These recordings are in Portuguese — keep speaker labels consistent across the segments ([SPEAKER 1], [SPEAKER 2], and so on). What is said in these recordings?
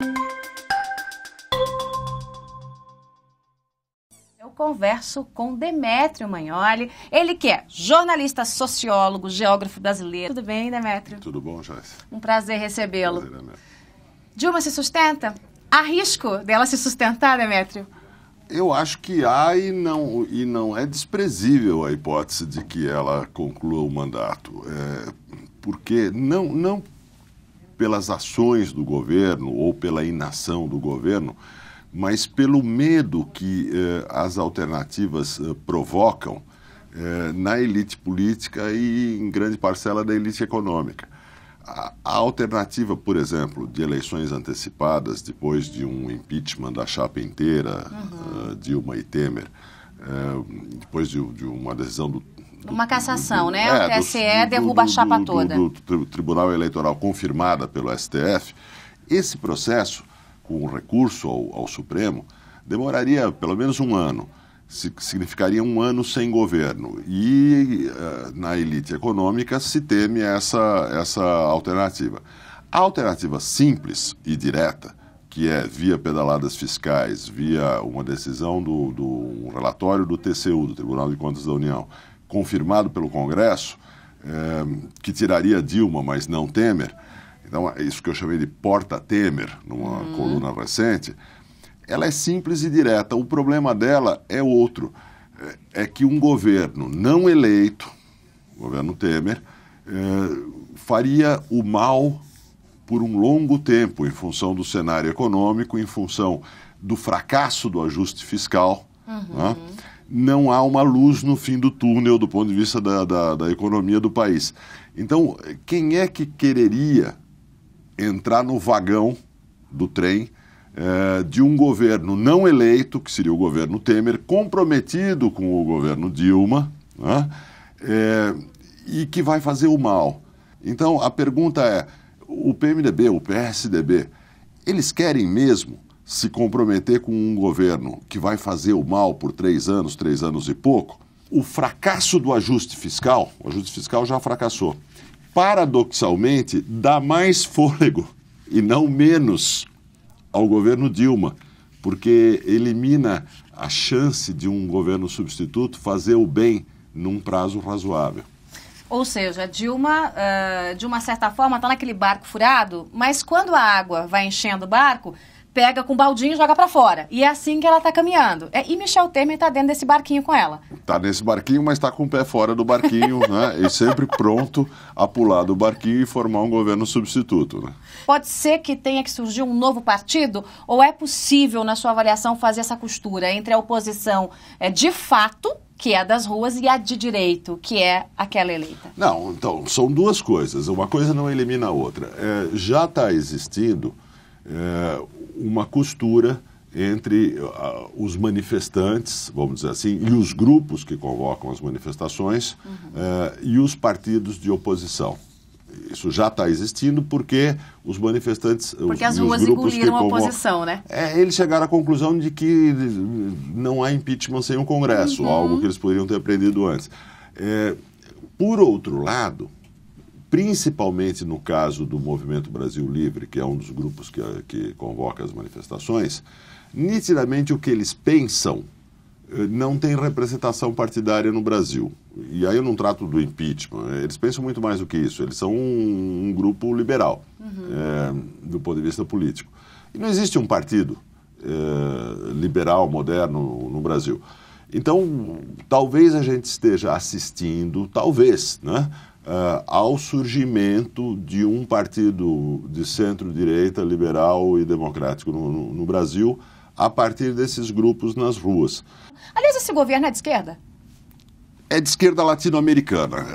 [SPEAKER 1] Eu converso com Demétrio Magnoli, ele que é jornalista, sociólogo, geógrafo brasileiro. Tudo bem, Demétrio?
[SPEAKER 2] Tudo bom, Joyce?
[SPEAKER 1] Um prazer recebê-lo.
[SPEAKER 2] Prazer é meu.
[SPEAKER 1] Dilma se sustenta? Há risco dela se sustentar, Demétrio?
[SPEAKER 2] Eu acho que há e não é desprezível a hipótese de que ela conclua o mandato. Porque não pelas ações do governo ou pela inação do governo, mas pelo medo que as alternativas provocam na elite política e em grande parcela da elite econômica. A alternativa, por exemplo, de eleições antecipadas depois de um impeachment da chapa inteira, Dilma e Temer, depois de uma decisão
[SPEAKER 1] uma cassação, né? O TSE derruba a chapa toda.
[SPEAKER 2] Do Tribunal Eleitoral confirmada pelo STF, esse processo, com o recurso ao Supremo, demoraria pelo menos um ano. Significaria um ano sem governo. E na elite econômica se teme essa alternativa. A alternativa simples e direta, que é via pedaladas fiscais, via uma decisão um relatório do TCU, do Tribunal de Contas da União, confirmado pelo Congresso, que tiraria Dilma, mas não Temer. Então, é isso que eu chamei de porta-Temer, numa coluna recente. Ela é simples e direta. O problema dela é outro. É que um governo não eleito, o governo Temer, faria o mal por um longo tempo em função do cenário econômico, em função do fracasso do ajuste fiscal. Né? Não há uma luz no fim do túnel do ponto de vista da economia do país. Então, quem é que quereria entrar no vagão do trem de um governo não eleito, que seria o governo Temer, comprometido com o governo Dilma, né? E que vai fazer o mal? Então, a pergunta é, o PMDB, o PSDB, eles querem mesmo se comprometer com um governo que vai fazer o mal por 3 anos e pouco? O fracasso do ajuste fiscal, o ajuste fiscal já fracassou, paradoxalmente dá mais fôlego e não menos ao governo Dilma, porque elimina a chance de um governo substituto fazer o bem num prazo razoável.
[SPEAKER 1] Ou seja, Dilma, de uma certa forma, está naquele barco furado, mas quando a água vai enchendo o barco, pega com o baldinho e joga para fora. E é assim que ela está caminhando. E Michel Temer está dentro desse barquinho com ela. Está
[SPEAKER 2] nesse barquinho, mas está com o pé fora do barquinho, né? E sempre pronto a pular do barquinho e formar um governo substituto, né?
[SPEAKER 1] Pode ser que tenha que surgir um novo partido? Ou é possível, na sua avaliação, fazer essa costura entre a oposição de fato, que é a das ruas, e a de direito, que é aquela eleita?
[SPEAKER 2] Não, então, são duas coisas. Uma coisa não elimina a outra. Já está existindo uma costura entre os manifestantes, vamos dizer assim, e os grupos que convocam as manifestações e os partidos de oposição. Isso já está existindo porque os manifestantes...
[SPEAKER 1] Porque as ruas engoliram a oposição, né?
[SPEAKER 2] Eles chegaram à conclusão de que não há impeachment sem um Congresso, algo que eles poderiam ter aprendido antes. Por outro lado, principalmente no caso do Movimento Brasil Livre, que é um dos grupos que convoca as manifestações, nitidamente o que eles pensam não tem representação partidária no Brasil. E aí eu não trato do impeachment, eles pensam muito mais do que isso, eles são um grupo liberal, do ponto de vista político. E não existe um partido liberal, moderno no Brasil. Então, talvez a gente esteja assistindo, talvez, né, ao surgimento de um partido de centro-direita, liberal e democrático no Brasil, a partir desses grupos nas ruas.
[SPEAKER 1] Aliás, esse governo é de esquerda?
[SPEAKER 2] É de esquerda latino-americana,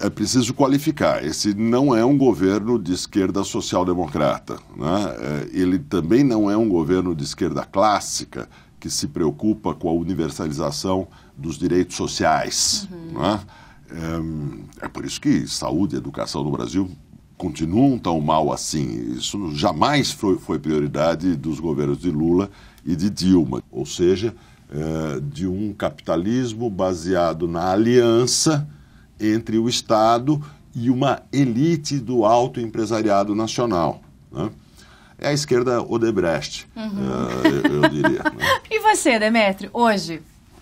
[SPEAKER 2] é preciso qualificar. Esse não é um governo de esquerda social-democrata, né? Ele também não é um governo de esquerda clássica, que se preocupa com a universalização dos direitos sociais, né? É por isso que saúde e educação no Brasil continuam tão mal assim. Isso jamais foi prioridade dos governos de Lula e de Dilma. Ou seja, de um capitalismo baseado na aliança entre o Estado e uma elite do alto empresariado nacional, né? é a esquerda Odebrecht, eu diria. Né?
[SPEAKER 1] E você, Demetrio, hoje,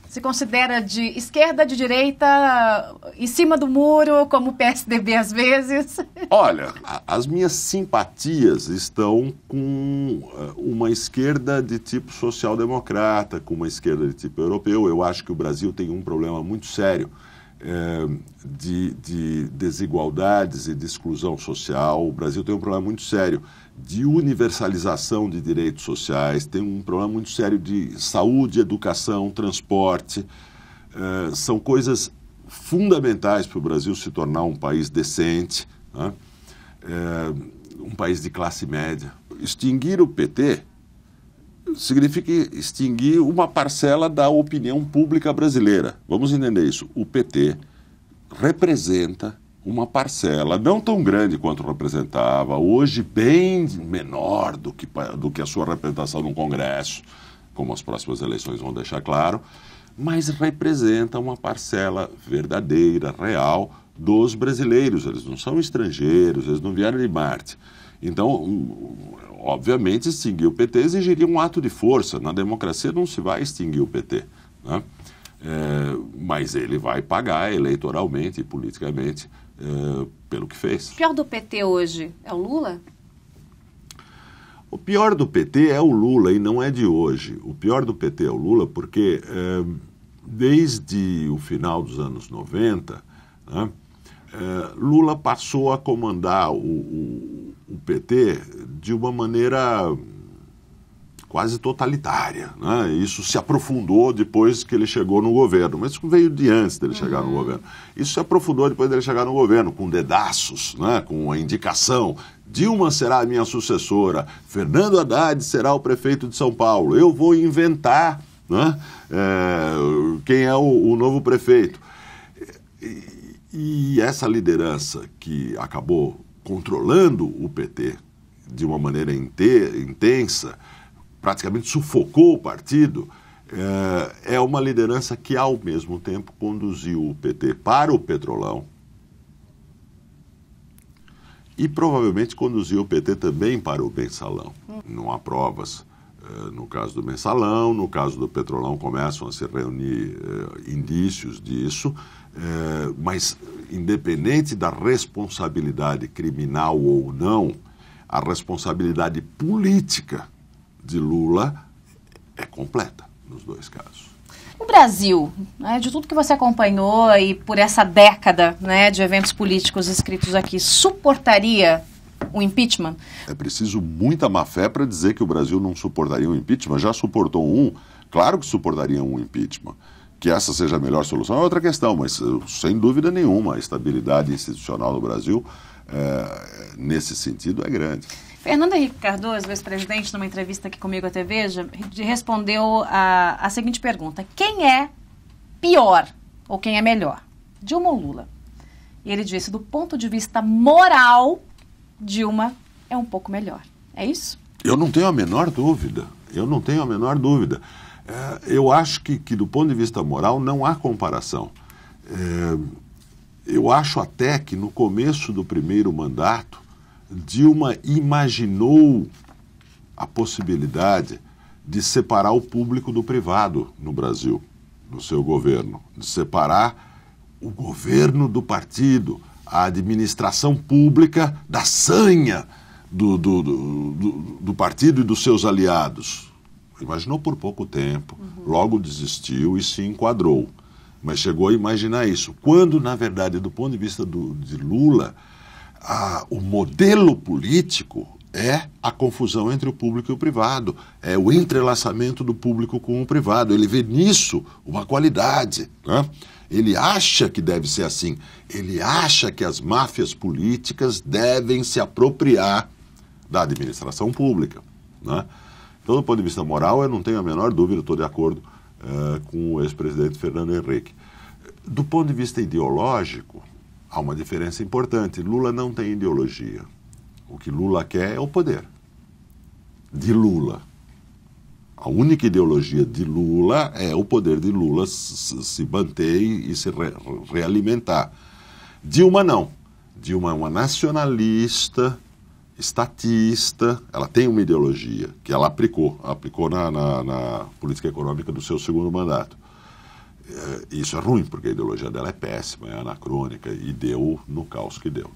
[SPEAKER 1] se considera de esquerda, de direita, em cima do muro, como o PSDB às vezes?
[SPEAKER 2] Olha, as minhas simpatias estão com uma esquerda de tipo social-democrata, com uma esquerda de tipo europeu. Eu acho que o Brasil tem um problema muito sério de desigualdades e de exclusão social. O Brasil tem um problema muito sério de universalização de direitos sociais, tem um problema muito sério de saúde, educação, transporte. São coisas fundamentais para o Brasil se tornar um país decente, né? Um país de classe média. Extinguir o PT significa extinguir uma parcela da opinião pública brasileira. Vamos entender isso. O PT representa uma parcela não tão grande quanto representava, hoje bem menor do que a sua representação no Congresso, como as próximas eleições vão deixar claro, mas representa uma parcela verdadeira, real, dos brasileiros. Eles não são estrangeiros, eles não vieram de Marte. Então, obviamente, extinguir o PT exigiria um ato de força. Na democracia não se vai extinguir o PT, né? Mas ele vai pagar eleitoralmente e politicamente pelo que fez.
[SPEAKER 1] O pior do PT hoje é o Lula?
[SPEAKER 2] O pior do PT é o Lula e não é de hoje. O pior do PT é o Lula porque desde o final dos anos 90, né, Lula passou a comandar o PT de uma maneira quase totalitária, né? Isso se aprofundou depois que ele chegou no governo, mas isso veio de antes dele chegar no governo. Isso se aprofundou depois dele chegar no governo, com dedaços, né? Com a indicação: Dilma será a minha sucessora, Fernando Haddad será o prefeito de São Paulo, eu vou inventar, né? Quem é o novo prefeito. E essa liderança que acabou controlando o PT de uma maneira intensa, praticamente sufocou o partido, é uma liderança que, ao mesmo tempo, conduziu o PT para o Petrolão e provavelmente conduziu o PT também para o Mensalão. Não há provas no caso do Mensalão, no caso do Petrolão começam a se reunir indícios disso, mas independente da responsabilidade criminal ou não, a responsabilidade política de Lula é completa nos dois casos.
[SPEAKER 1] O Brasil, né, de tudo que você acompanhou e por essa década, né, de eventos políticos escritos aqui, suportaria o impeachment?
[SPEAKER 2] É preciso muita má-fé para dizer que o Brasil não suportaria um impeachment. Já suportou um, claro que suportaria um impeachment. Que essa seja a melhor solução é outra questão, mas sem dúvida nenhuma a estabilidade institucional do Brasil nesse sentido é grande.
[SPEAKER 1] Fernando Henrique Cardoso, ex-presidente, numa entrevista aqui comigo à Veja, respondeu a seguinte pergunta: quem é pior ou quem é melhor, Dilma ou Lula? E ele disse: do ponto de vista moral, Dilma é um pouco melhor. É isso?
[SPEAKER 2] Eu não tenho a menor dúvida. Eu acho que do ponto de vista moral não há comparação. Eu acho até que no começo do primeiro mandato, Dilma imaginou a possibilidade de separar o público do privado no Brasil, no seu governo, de separar o governo do partido, a administração pública da sanha do partido e dos seus aliados. Imaginou por pouco tempo, logo desistiu e se enquadrou. Mas chegou a imaginar isso. Quando, na verdade, do ponto de vista de Lula, o modelo político é a confusão entre o público e o privado. É o entrelaçamento do público com o privado. Ele vê nisso uma qualidade, né? Ele acha que deve ser assim. Ele acha que as máfias políticas devem se apropriar da administração pública, né? Então, do ponto de vista moral, eu não tenho a menor dúvida, estou de acordo com o ex-presidente Fernando Henrique. Do ponto de vista ideológico, há uma diferença importante. Lula não tem ideologia. O que Lula quer é o poder de Lula. A única ideologia de Lula é o poder de Lula se manter e se realimentar. Dilma não. Dilma é uma nacionalista estatista, ela tem uma ideologia que ela aplicou na política econômica do seu segundo mandato. Isso é ruim, porque a ideologia dela é péssima, é anacrônica e deu no caos que deu.